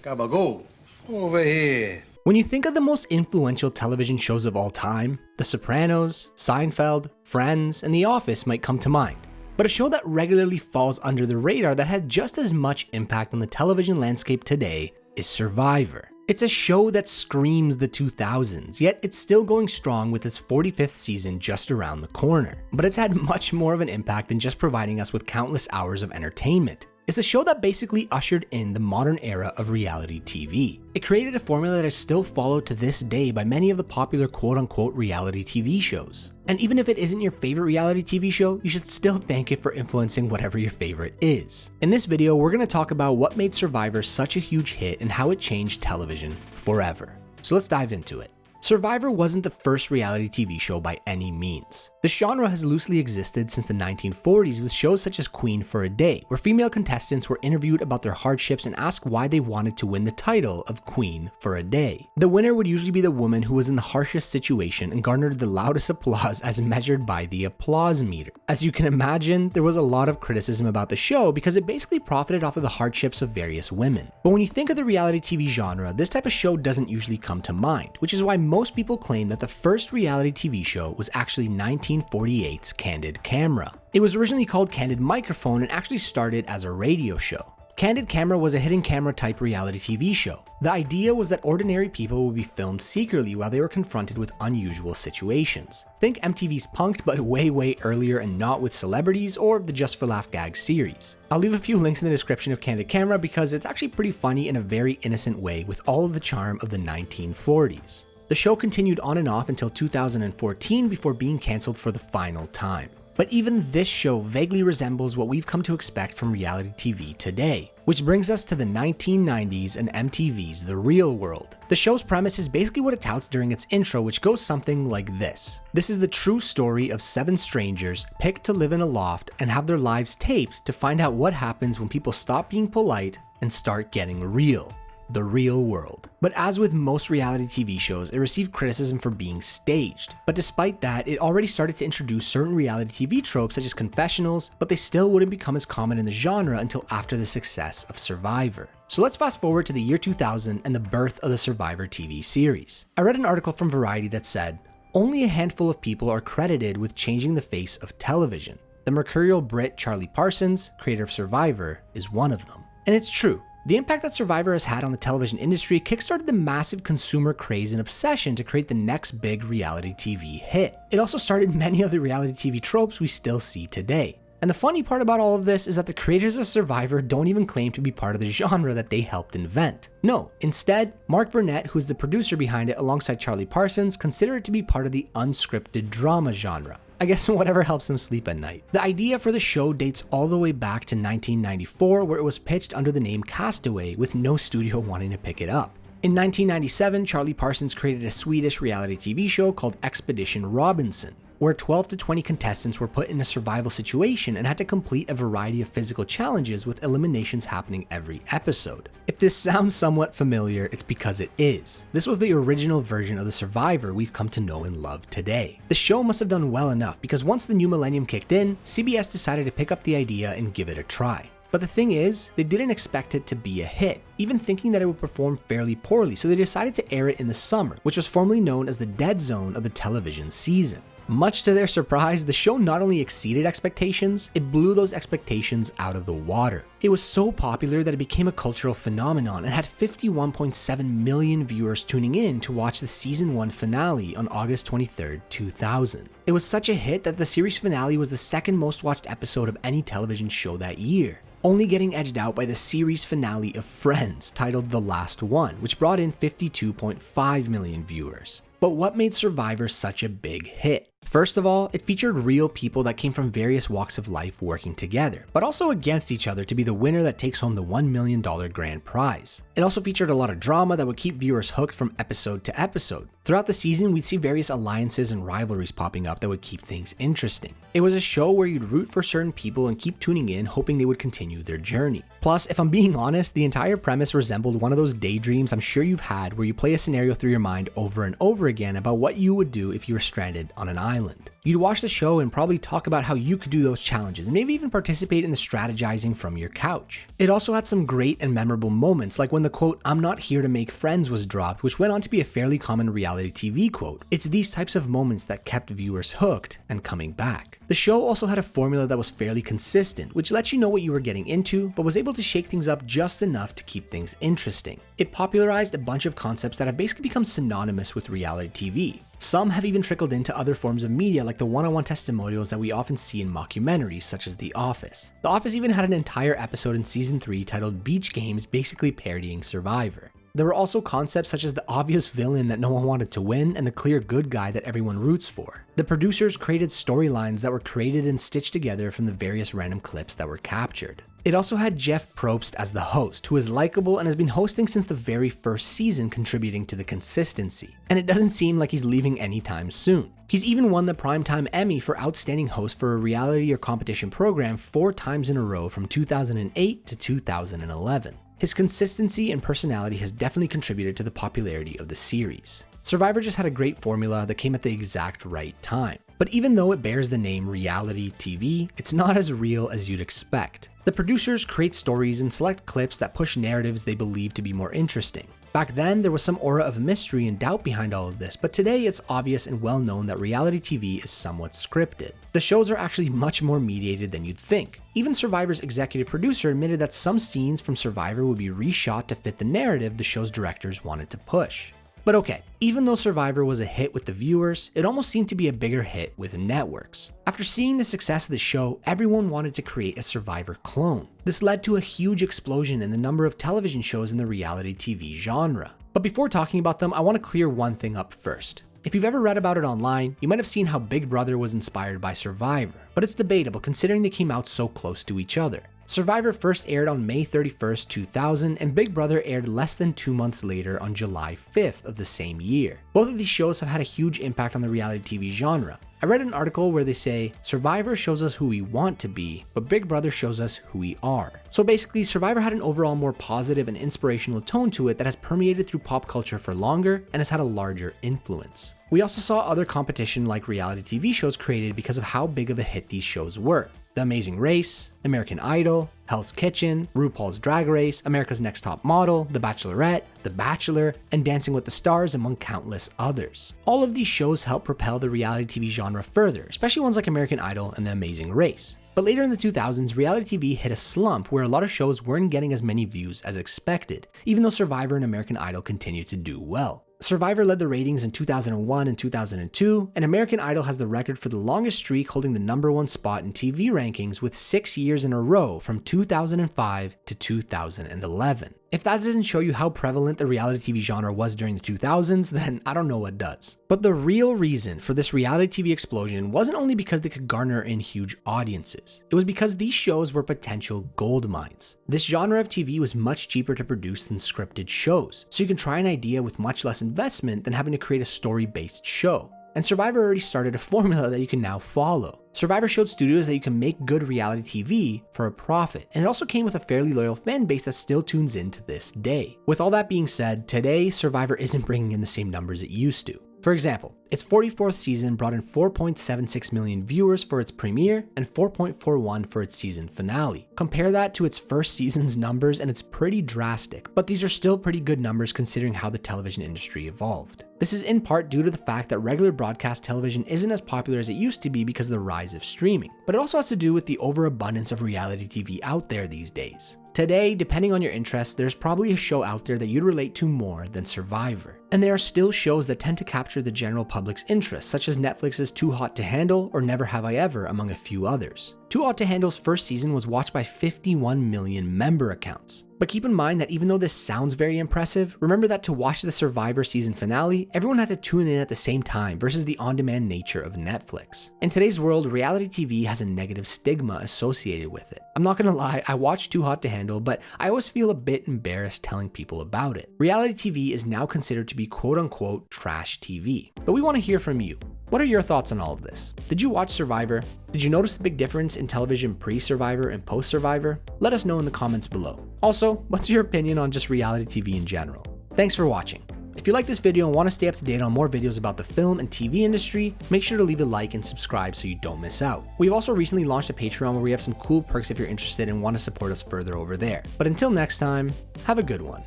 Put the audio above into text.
Gabago, over here. When you think of the most influential television shows of all time, The Sopranos, Seinfeld, Friends, and The Office might come to mind. But a show that regularly falls under the radar that had just as much impact on the television landscape today is Survivor. It's a show that screams the 2000s, yet it's still going strong with its 45th season just around the corner. But it's had much more of an impact than just providing us with countless hours of entertainment. It's the show that basically ushered in the modern era of reality TV. It created a formula that is still followed to this day by many of the popular quote-unquote reality TV shows. And even if it isn't your favorite reality TV show, you should still thank it for influencing whatever your favorite is. In this video, we're going to talk about what made Survivor such a huge hit and how it changed television forever. So let's dive into it. Survivor wasn't the first reality TV show by any means. The genre has loosely existed since the 1940s with shows such as Queen for a Day, where female contestants were interviewed about their hardships and asked why they wanted to win the title of Queen for a Day. The winner would usually be the woman who was in the harshest situation and garnered the loudest applause as measured by the applause meter. As you can imagine, there was a lot of criticism about the show because it basically profited off of the hardships of various women. But when you think of the reality TV genre, this type of show doesn't usually come to mind, which is why most people claim that the first reality TV show was actually 1948's Candid Camera. It was originally called Candid Microphone and actually started as a radio show. Candid Camera was a hidden camera type reality TV show. The idea was that ordinary people would be filmed secretly while they were confronted with unusual situations. Think MTV's Punk'd, but way earlier and not with celebrities, or the Just for Laugh Gag series. I'll leave a few links in the description of Candid Camera because it's actually pretty funny in a very innocent way with all of the charm of the 1940s. The show continued on and off until 2014 before being cancelled for the final time. But even this show vaguely resembles what we've come to expect from reality TV today. Which brings us to the 1990s and MTV's The Real World. The show's premise is basically what it touts during its intro, which goes something like this. This is the true story of 7 strangers picked to live in a loft and have their lives taped to find out what happens when people stop being polite and start getting real. The Real World. But as with most reality TV shows, it received criticism for being staged. But despite that, it already started to introduce certain reality TV tropes such as confessionals, but they still wouldn't become as common in the genre until after the success of Survivor. So let's fast forward to the year 2000 and the birth of the Survivor TV series. I read an article from Variety that said, "Only a handful of people are credited with changing the face of television. The mercurial Brit Charlie Parsons, creator of Survivor, is one of them." And it's true. The impact that Survivor has had on the television industry kickstarted the massive consumer craze and obsession to create the next big reality TV hit. It also started many of the reality TV tropes we still see today. And the funny part about all of this is that the creators of Survivor don't even claim to be part of the genre that they helped invent. No, instead, Mark Burnett, who is the producer behind it alongside Charlie Parsons, consider it to be part of the unscripted drama genre. I guess whatever helps them sleep at night. The idea for the show dates all the way back to 1994, where it was pitched under the name Castaway, with no studio wanting to pick it up. In 1997, Charlie Parsons created a Swedish reality TV show called Expedition Robinson, where 12 to 20 contestants were put in a survival situation and had to complete a variety of physical challenges with eliminations happening every episode. If this sounds somewhat familiar, it's because it is. This was the original version of the Survivor we've come to know and love today. The show must have done well enough because once the new millennium kicked in, CBS decided to pick up the idea and give it a try. But the thing is, they didn't expect it to be a hit, even thinking that it would perform fairly poorly, so they decided to air it in the summer, which was formerly known as the dead zone of the television season. Much to their surprise, the show not only exceeded expectations, it blew those expectations out of the water. It was so popular that it became a cultural phenomenon and had 51.7 million viewers tuning in to watch the season 1 finale on August 23, 2000. It was such a hit that the series finale was the second most watched episode of any television show that year, only getting edged out by the series finale of Friends, titled The Last One, which brought in 52.5 million viewers. But what made Survivor such a big hit? First of all, it featured real people that came from various walks of life working together, but also against each other to be the winner that takes home the $1 million grand prize. It also featured a lot of drama that would keep viewers hooked from episode to episode. Throughout the season, we'd see various alliances and rivalries popping up that would keep things interesting. It was a show where you'd root for certain people and keep tuning in, hoping they would continue their journey. Plus, if I'm being honest, the entire premise resembled one of those daydreams I'm sure you've had where you play a scenario through your mind over and over again about what you would do if you were stranded on an island. You'd watch the show and probably talk about how you could do those challenges and maybe even participate in the strategizing from your couch. It also had some great and memorable moments, like when the quote, "I'm not here to make friends" was dropped, which went on to be a fairly common reality TV quote. It's these types of moments that kept viewers hooked and coming back. The show also had a formula that was fairly consistent, which let you know what you were getting into, but was able to shake things up just enough to keep things interesting. It popularized a bunch of concepts that have basically become synonymous with reality TV. Some have even trickled into other forms of media, like the one-on-one testimonials that we often see in mockumentaries such as The Office. The Office even had an entire episode in season 3 titled Beach Games, basically parodying Survivor. There were also concepts such as the obvious villain that no one wanted to win and the clear good guy that everyone roots for. The producers created storylines that were created and stitched together from the various random clips that were captured. It also had Jeff Probst as the host, who is likable and has been hosting since the very first season, contributing to the consistency. And it doesn't seem like he's leaving anytime soon. He's even won the Primetime Emmy for Outstanding Host for a reality or competition program 4 times in a row from 2008 to 2011. His consistency and personality has definitely contributed to the popularity of the series. Survivor just had a great formula that came at the exact right time. But even though it bears the name reality TV, it's not as real as you'd expect. The producers create stories and select clips that push narratives they believe to be more interesting. Back then, there was some aura of mystery and doubt behind all of this, but today it's obvious and well known that reality TV is somewhat scripted. The shows are actually much more mediated than you'd think. Even Survivor's executive producer admitted that some scenes from Survivor would be reshot to fit the narrative the show's directors wanted to push. But okay, even though Survivor was a hit with the viewers, it almost seemed to be a bigger hit with networks. After seeing the success of the show, everyone wanted to create a Survivor clone. This led to a huge explosion in the number of television shows in the reality TV genre. But before talking about them, I want to clear one thing up first. If you've ever read about it online, you might have seen how Big Brother was inspired by Survivor, but it's debatable considering they came out so close to each other. Survivor first aired on May 31st, 2000, and Big Brother aired less than 2 months later on July 5th of the same year. Both of these shows have had a huge impact on the reality TV genre. I read an article where they say, Survivor shows us who we want to be, but Big Brother shows us who we are. So basically, Survivor had an overall more positive and inspirational tone to it that has permeated through pop culture for longer and has had a larger influence. We also saw other competition like reality TV shows created because of how big of a hit these shows were. The Amazing Race, American Idol, Hell's Kitchen, RuPaul's Drag Race, America's Next Top Model, The Bachelorette, The Bachelor, and Dancing with the Stars, among countless others. All of these shows helped propel the reality TV genre further, especially ones like American Idol and The Amazing Race. But later in the 2000s, reality TV hit a slump where a lot of shows weren't getting as many views as expected, even though Survivor and American Idol continued to do well. Survivor led the ratings in 2001 and 2002, and American Idol has the record for the longest streak, holding the #1 spot in TV rankings with 6 years in a row from 2005 to 2011. If that doesn't show you how prevalent the reality TV genre was during the 2000s, then I don't know what does. But the real reason for this reality TV explosion wasn't only because they could garner in huge audiences. It was because these shows were potential gold mines. This genre of TV was much cheaper to produce than scripted shows, so you can try an idea with much less investment than having to create a story-based show. And Survivor already started a formula that you can now follow. Survivor showed studios that you can make good reality TV for a profit, and it also came with a fairly loyal fan base that still tunes in to this day. With all that being said, today Survivor isn't bringing in the same numbers it used to. For example, its 44th season brought in 4.76 million viewers for its premiere and 4.41 for its season finale. Compare that to its first season's numbers and it's pretty drastic, but these are still pretty good numbers considering how the television industry evolved. This is in part due to the fact that regular broadcast television isn't as popular as it used to be because of the rise of streaming, but it also has to do with the overabundance of reality TV out there these days. Today, depending on your interests, there's probably a show out there that you'd relate to more than Survivor. And there are still shows that tend to capture the general public's interest, such as Netflix's Too Hot to Handle or Never Have I Ever, among a few others. Too Hot to Handle's first season was watched by 51 million member accounts. But keep in mind that even though this sounds very impressive, remember that to watch the Survivor season finale, everyone had to tune in at the same time versus the on-demand nature of Netflix. In today's world, reality TV has a negative stigma associated with it. I'm not gonna lie, I watched Too Hot to Handle, but I always feel a bit embarrassed telling people about it. Reality TV is now considered to be quote unquote trash TV. But we want to hear from you. What are your thoughts on all of this? Did you watch Survivor? Did you notice a big difference in television pre-Survivor and post-Survivor? Let us know in the comments below. Also, what's your opinion on just reality TV in general? Thanks for watching. If you like this video and want to stay up to date on more videos about the film and TV industry, make sure to leave a like and subscribe so you don't miss out. We've also recently launched a Patreon where we have some cool perks if you're interested and want to support us further over there. But until next time, have a good one.